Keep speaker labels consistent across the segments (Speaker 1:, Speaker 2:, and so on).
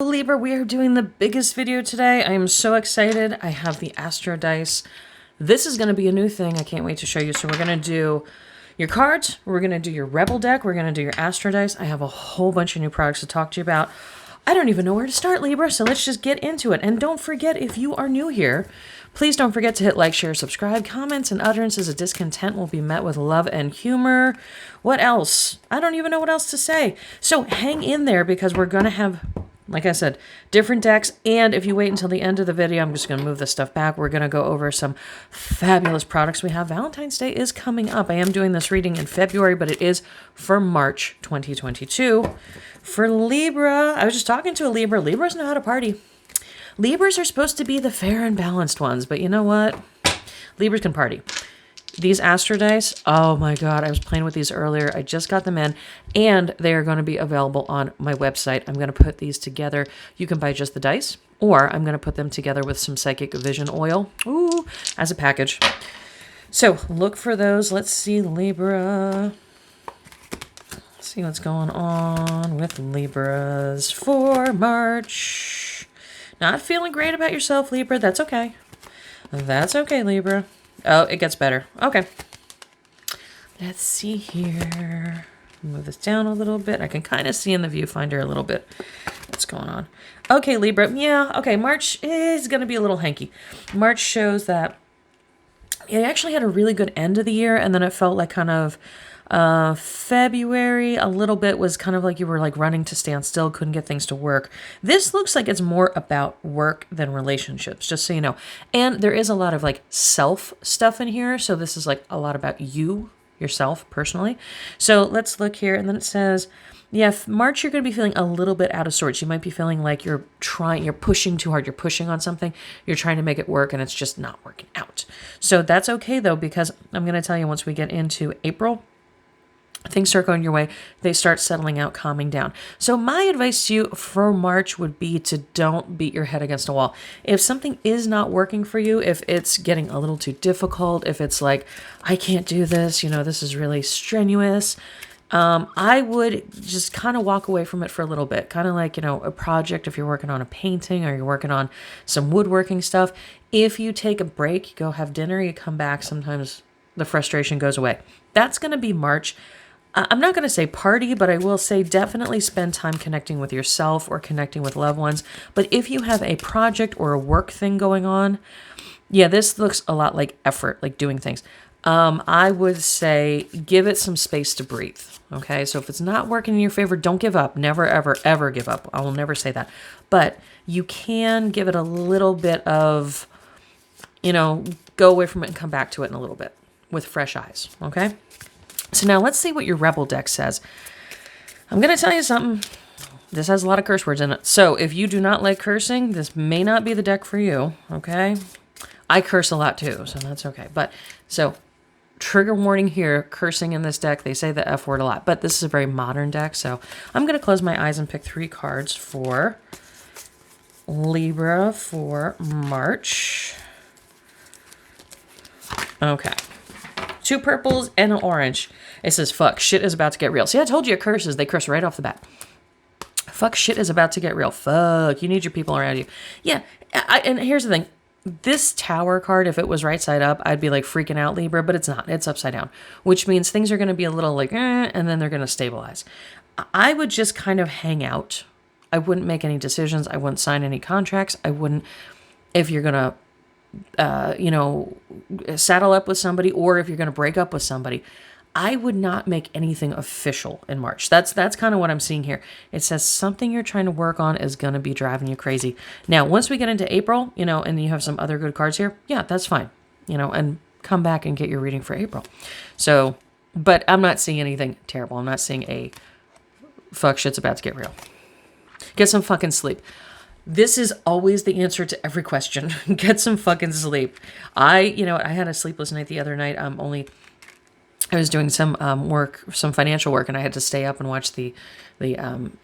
Speaker 1: Libra, we are doing the biggest video today. I am so excited. I have the Astro Dice. This is going to be a new thing. I can't wait to show you. So we're going to do your cards. We're going to do your Rebel deck. We're going to do your Astro Dice. I have a whole bunch of new products to talk to you about. I don't even know where to start, Libra, so let's just get into it. And don't forget, if you are new here, please don't forget to hit like, share, subscribe. Comments and utterances of discontent will be met with love and humor. What else? I don't even know what else to say. So hang in there because we're going to have, like I said, different decks. And if you wait until the end of the video, I'm just going to move this stuff back. We're going to go over some fabulous products we have. Valentine's Day is coming up. I am doing this reading in February, but it is for March 2022. For Libra, I was just talking to a Libra. Libras know how to party. Libras are supposed to be the fair and balanced ones, but you know what? Libras can party. These Astro Dice, oh my God, I was playing with these earlier. I just got them in, and they are going to be available on my website. I'm going to put these together. You can buy just the dice, or I'm going to put them together with some Psychic Vision oil, ooh, as a package. So look for those. Let's see, Libra. Let's see what's going on with Libras for March. Not feeling great about yourself, Libra. That's okay. That's okay, Libra. Oh, it gets better. Okay. Let's see here. Move this down a little bit. I can kind of see in the viewfinder a little bit what's going on. Okay, Libra. Yeah, okay. March is going to be a little hanky. March shows that it actually had a really good end of the year, and then it felt like kind of February a little bit was kind of like you were like running to stand still, couldn't get things to work. This looks like it's more about work than relationships, just so you know. And there is a lot of like self stuff in here. So this is like a lot about you, yourself personally. So let's look here. And then it says, yeah, March, you're going to be feeling a little bit out of sorts. You might be feeling like you're pushing too hard. You're pushing on something. You're trying to make it work and it's just not working out. So that's okay though, because I'm going to tell you once we get into April, things start going your way. They start settling out, calming down. So my advice to you for March would be to don't beat your head against a wall. If something is not working for you, if it's getting a little too difficult, if it's like, I can't do this, you know, this is really strenuous, I would just kind of walk away from it for a little bit. Kind of like, you know, a project, if you're working on a painting or you're working on some woodworking stuff. If you take a break, you go have dinner, you come back, sometimes the frustration goes away. That's going to be March. I'm not going to say party, but I will say definitely spend time connecting with yourself or connecting with loved ones. But if you have a project or a work thing going on, yeah, this looks a lot like effort, like doing things. I would say give it some space to breathe. Okay, so if it's not working in your favor, don't give up. Never, ever, ever give up. I will never say that. But you can give it a little bit of, you know, go away from it and come back to it in a little bit with fresh eyes. Okay. So now let's see what your Rebel deck says. I'm going to tell you something. This has a lot of curse words in it. So if you do not like cursing, this may not be the deck for you, okay? I curse a lot too, so that's okay. But so trigger warning here, cursing in this deck. They say the F word a lot, but this is a very modern deck. So I'm going to close my eyes and pick 3 cards for Libra for March. Okay. 2 purples and an orange. It says, fuck, shit is about to get real. See, I told you it curses. They curse right off the bat. Fuck, shit is about to get real. Fuck, you need your people around you. Yeah, and here's the thing. This Tower card, if it was right side up, I'd be like freaking out, Libra, but it's not. It's upside down, which means things are going to be a little like, and then they're going to stabilize. I would just kind of hang out. I wouldn't make any decisions. I wouldn't sign any contracts. I wouldn't, if you're going to you know, saddle up with somebody, or if you're going to break up with somebody, I would not make anything official in March. That's kind of what I'm seeing here. It says something you're trying to work on is going to be driving you crazy. Now, once we get into April, you know, and you have some other good cards here, yeah, that's fine, you know, and come back and get your reading for April. So, but I'm not seeing anything terrible. I'm not seeing a fuck shit's about to get real. Get some fucking sleep. This is always the answer to every question. Get some fucking sleep. I had a sleepless night the other night. I was doing some work, some financial work, and I had to stay up and watch the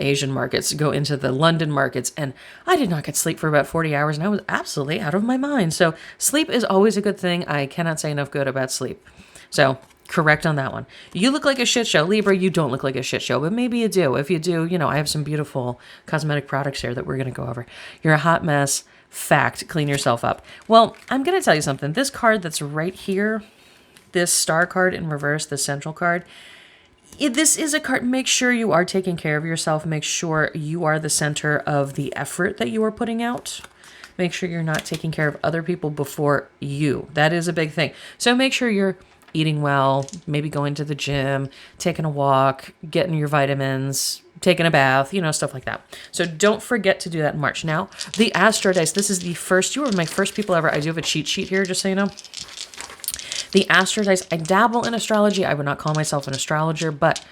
Speaker 1: Asian markets go into the London markets, and I did not get sleep for about 40 hours, and I was absolutely out of my mind. So sleep is always a good thing. I cannot say enough good about sleep. So Correct on that one. You look like a shit show. Libra, you don't look like a shit show, but maybe you do. If you do, you know, I have some beautiful cosmetic products here that we're going to go over. You're a hot mess. Fact, clean yourself up. Well, I'm going to tell you something. This card that's right here, this star card in reverse, the central card, this is a card. Make sure you are taking care of yourself. Make sure you are the center of the effort that you are putting out. Make sure you're not taking care of other people before you. That is a big thing. So make sure you're eating well, maybe going to the gym, taking a walk, getting your vitamins, taking a bath, you know, stuff like that. So don't forget to do that in March. Now, the Astro Dice, this is the first, you were my first people ever. I do have a cheat sheet here, just so you know. The Astro Dice, I dabble in astrology. I would not call myself an astrologer, but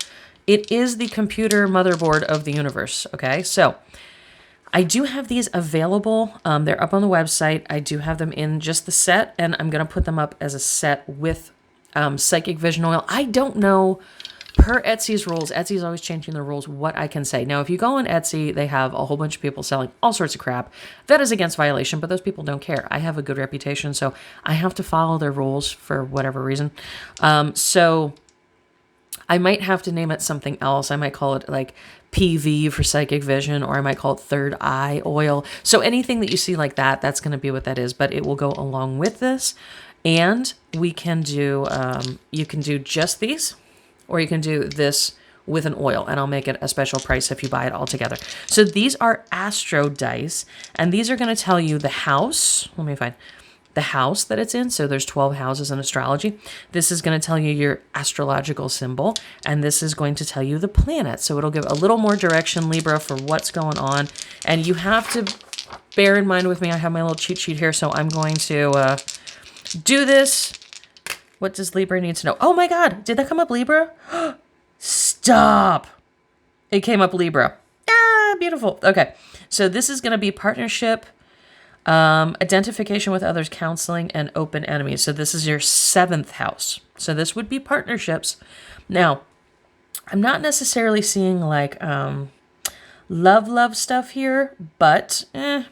Speaker 1: it is the computer motherboard of the universe, okay? So I do have these available. They're up on the website. I do have them in just the set, and I'm going to put them up as a set with psychic vision oil. I don't know, per Etsy's rules, Etsy's always changing the rules, what I can say. Now, if you go on Etsy, they have a whole bunch of people selling all sorts of crap. That is against violation, but those people don't care. I have a good reputation, so I have to follow their rules for whatever reason. So I might have to name it something else. I might call it like PV for psychic vision, or I might call it third eye oil. So anything that you see like that, that's going to be what that is, but it will go along with this. And we can do, you can do just these, or you can do this with an oil, and I'll make it a special price if you buy it all together. So these are Astro Dice, and these are going to tell you the house. Let me find the house that it's in. So there's 12 houses in astrology. This is going to tell you your astrological symbol, and this is going to tell you the planet. So it'll give a little more direction, Libra, for what's going on. And you have to bear in mind with me, I have my little cheat sheet here, so I'm going to do this. What does Libra need to know? Oh my God, did that come up Libra? Stop. It came up Libra. Ah, beautiful. Okay, so this is going to be partnership, identification with others, counseling, and open enemies. So this is your 7th house. So this would be partnerships. Now, I'm not necessarily seeing like love stuff here, but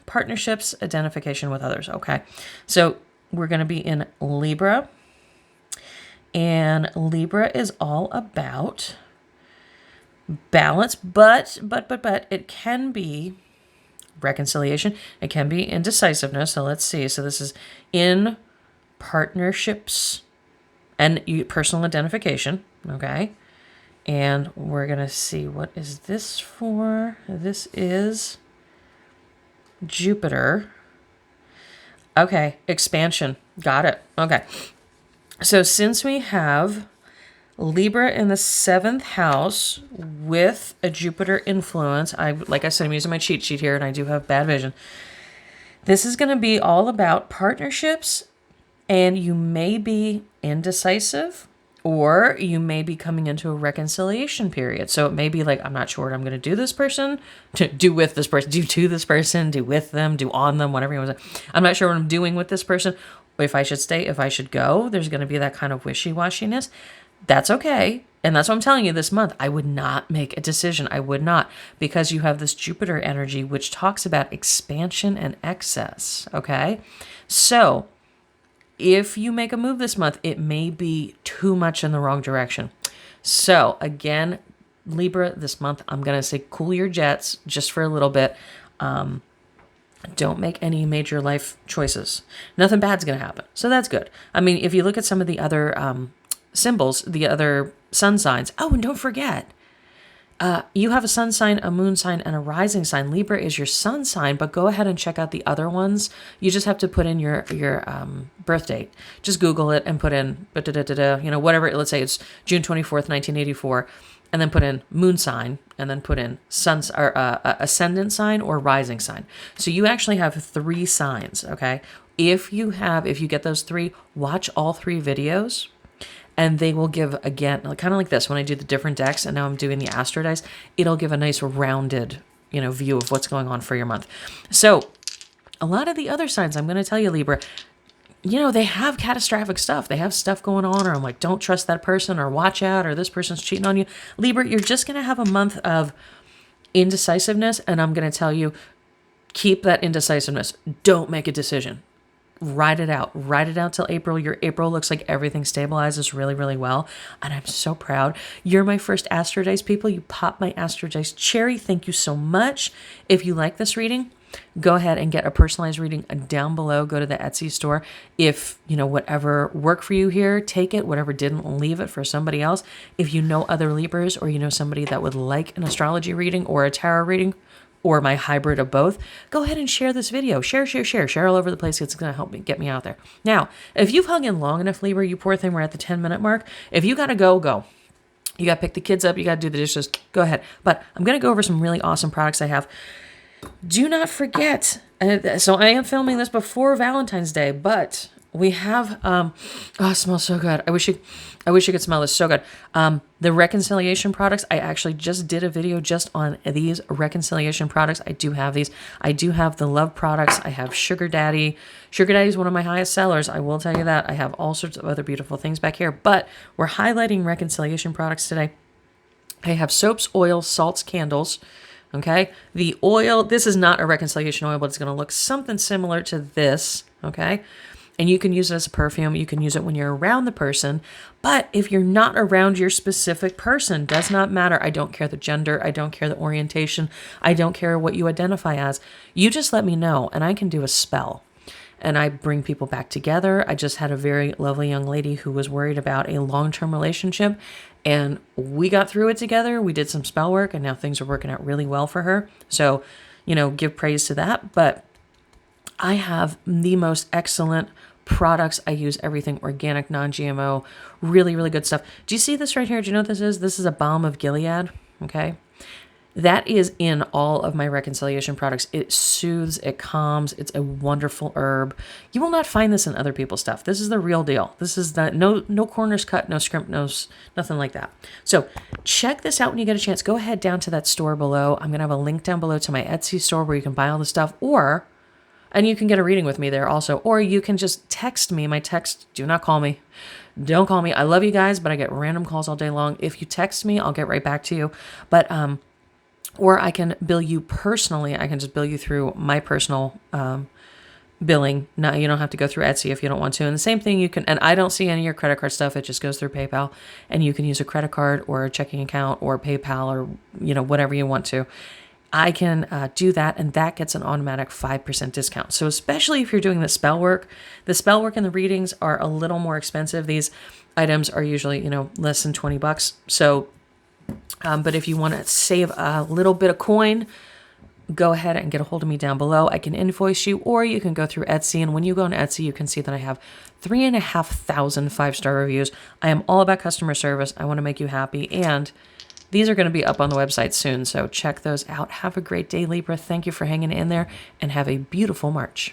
Speaker 1: partnerships, identification with others. Okay, so we're going to be in Libra, and Libra is all about balance, but it can be reconciliation. It can be indecisiveness. So let's see. So this is in partnerships and personal identification. Okay. And we're going to see, what is this for? This is Jupiter. Okay, expansion. Got it. Okay. So since we have Libra in the 7th house with a Jupiter influence, like I said, I'm using my cheat sheet here, and I do have bad vision. This is going to be all about partnerships, and you may be indecisive, or you may be coming into a reconciliation period. So it may be like, I'm not sure what I'm going to do this person, do with this person, do to this person, do with them, do on them, whatever you want to say. I'm not sure what I'm doing with this person, if I should stay, if I should go. There's going to be that kind of wishy-washiness. That's okay. And that's what I'm telling you this month. I would not make a decision. I would not, because you have this Jupiter energy, which talks about expansion and excess. Okay. So if you make a move this month, it may be too much in the wrong direction. So again, Libra, this month, I'm going to say cool your jets just for a little bit. Don't make any major life choices. Nothing bad's going to happen. So that's good. I mean, if you look at some of the other symbols, the other sun signs. Oh, and don't forget, you have a sun sign, a moon sign, and a rising sign. Libra is your sun sign, but go ahead and check out the other ones. You just have to put in your birth date. Just Google it and put in, whatever. Let's say it's June 24th, 1984, and then put in moon sign, and then put in sun or ascendant sign or rising sign. So you actually have 3 signs. Okay, if you get those 3, watch all 3 videos. And they will give, again, kind of like this, when I do the different decks, and now I'm doing the Astro Dice, it'll give a nice rounded, view of what's going on for your month. So a lot of the other signs, I'm going to tell you, Libra, they have catastrophic stuff. They have stuff going on, or I'm like, don't trust that person, or watch out, or this person's cheating on you. Libra, you're just going to have a month of indecisiveness, and I'm going to tell you, keep that indecisiveness. Don't make a decision. ride it out. Ride it out till April. Your April looks like everything stabilizes really, really well. And I'm so proud. You're my first Astro Dice people. You popped my Astro Dice cherry. Thank you so much. If you like this reading, go ahead and get a personalized reading down below. Go to the Etsy store. If, whatever worked for you here, take it. Whatever didn't, leave it for somebody else. If you know other Libras, or you know somebody that would like an astrology reading or a tarot reading, or my hybrid of both, go ahead and share this video. Share all over the place. It's going to help me get me out there. Now, if you've hung in long enough, Libra, you poor thing, we're at the 10-minute mark. If you got to go, go. You got to pick the kids up. You got to do the dishes. Go ahead. But I'm going to go over some really awesome products I have. Do not forget, so I am filming this before Valentine's Day, but we have, oh, it smells so good. I wish you could smell this. So good. The reconciliation products, I actually just did a video just on these reconciliation products. I do have these. I do have the love products. I have Sugar Daddy. Sugar Daddy is one of my highest sellers. I will tell you that. I have all sorts of other beautiful things back here, but we're highlighting reconciliation products today. I have soaps, oils, salts, candles. Okay. The oil, this is not a reconciliation oil, but it's going to look something similar to this. Okay. And you can use it as a perfume. You can use it when you're around the person. But if you're not around your specific person, does not matter. I don't care the gender. I don't care the orientation. I don't care what you identify as. You just let me know and I can do a spell. And I bring people back together. I just had a very lovely young lady who was worried about a long-term relationship. And we got through it together. We did some spell work and now things are working out really well for her. So, give praise to that. But I have the most excellent products. I use everything organic, non-GMO, really, really good stuff. Do you see this right here? Do you know what this is? This is a balm of Gilead. Okay. That is in all of my reconciliation products. It soothes, it calms, it's a wonderful herb. You will not find this in other people's stuff. This is the real deal. This is no corners cut, no scrimp, nothing like that. So check this out when you get a chance. Go ahead down to that store below. I'm going to have a link down below to my Etsy store where you can buy all the stuff, and you can get a reading with me there also, or you can just text me. My text, do not call me. Don't call me. I love you guys, but I get random calls all day long. If you text me, I'll get right back to you. But, or I can bill you personally. I can just bill you through my personal billing. No, you don't have to go through Etsy if you don't want to. And the same thing you can, and I don't see any of your credit card stuff. It just goes through PayPal, and you can use a credit card or a checking account or PayPal or, whatever you want to. I can do that, and that gets an automatic 5% discount. So especially if you're doing the spell work and the readings are a little more expensive. These items are usually, less than $20. So, but if you want to save a little bit of coin, go ahead and get a hold of me down below. I can invoice you, or you can go through Etsy. And when you go on Etsy, you can see that I have 3,500 5-star reviews. I am all about customer service. I want to make you happy. And these are going to be up on the website soon, so check those out. Have a great day, Libra. Thank you for hanging in there, and have a beautiful March.